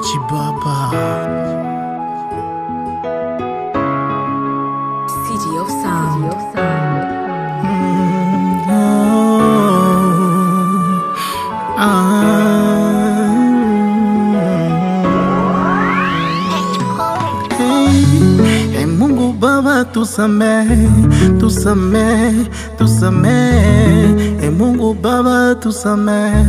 Chibaba CDO Sound. Hey Mungu Baba tusamehe, tusamehe, tusamehe. Hey Mungu Baba tusamehe,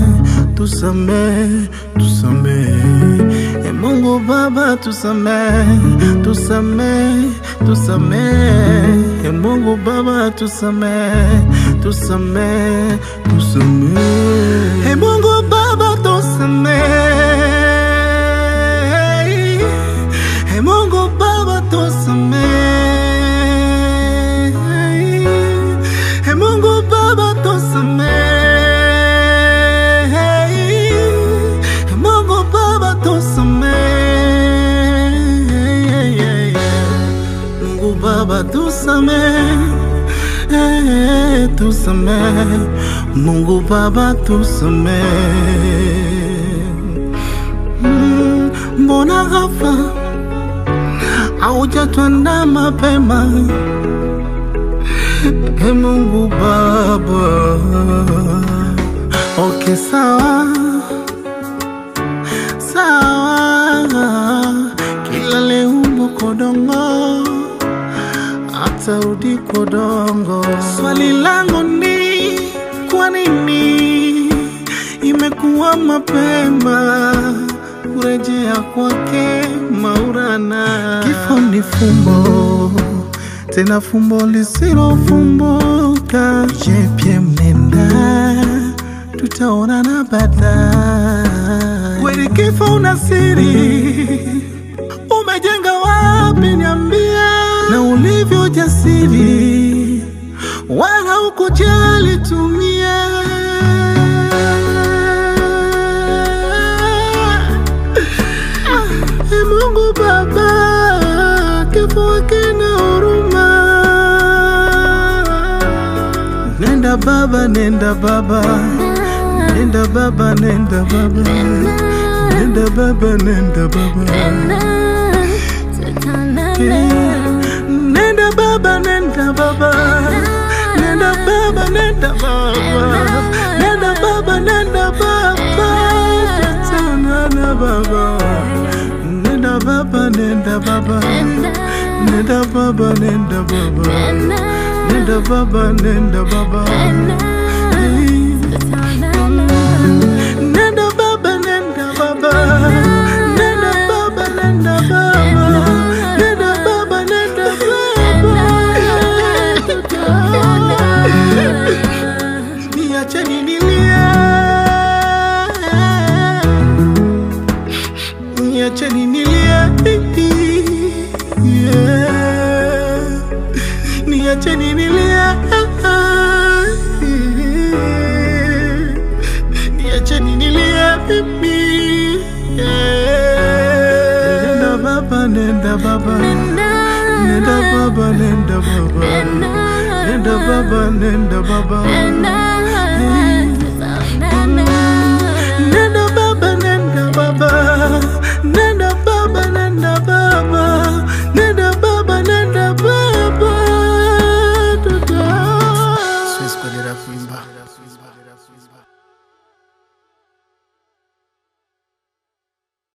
tusamehe, tusamehe. Hey Mungu Baba tusamehe, tusamehe, tusamehe. Hey Mungu Baba tusamehe, tusamehe, tusamehe. Hey Mungu Baba tusamehe. Hey Mungu Baba tusamehe. Hey Mungu Baba tusamehe. Hey Mungu Baba tusamehe. Mungu Baba tusamehe, tusamehe. Mungu Baba tusamehe. Mbona ghafla haujatuandaa mapema? Ee Mungu Baba, okay, sawa sawa, kila leo kodongo atarudi kodongo. Swali langu ni kwa nini imekuwa mapema kurejea kwake Maulana? Kifo ni fumbo, tena fumbo lisilofumbuka. Je, pia mnenda, tutaonana baadaye. Kweli kifo una siri, umejenga wapi niambie? Na ulivyo jasiri, wala ukujali tumia. Mungu Baba, kifo kina huruma. Nenda Baba, nenda Baba, nenda Baba, nenda Baba, nenda Baba, nenda Baba, nenda Baba, nenda Baba, nenda Baba, nenda Baba, nenda Baba, nenda Baba, tutanana Baba. Nenda Baba, nenda Baba, nenda Baba, nenda Baba, nenda Baba, nenda Baba, nenda Baba, nenda Baba, nenda Baba, nenda Baba, nenda Baba, nenda Baba. Niache nilie, niache nilie, niache nilie, niache nilie. Nenda Baba, nenda Baba, nenda Baba, nenda Baba, nenda Baba, nenda Baba.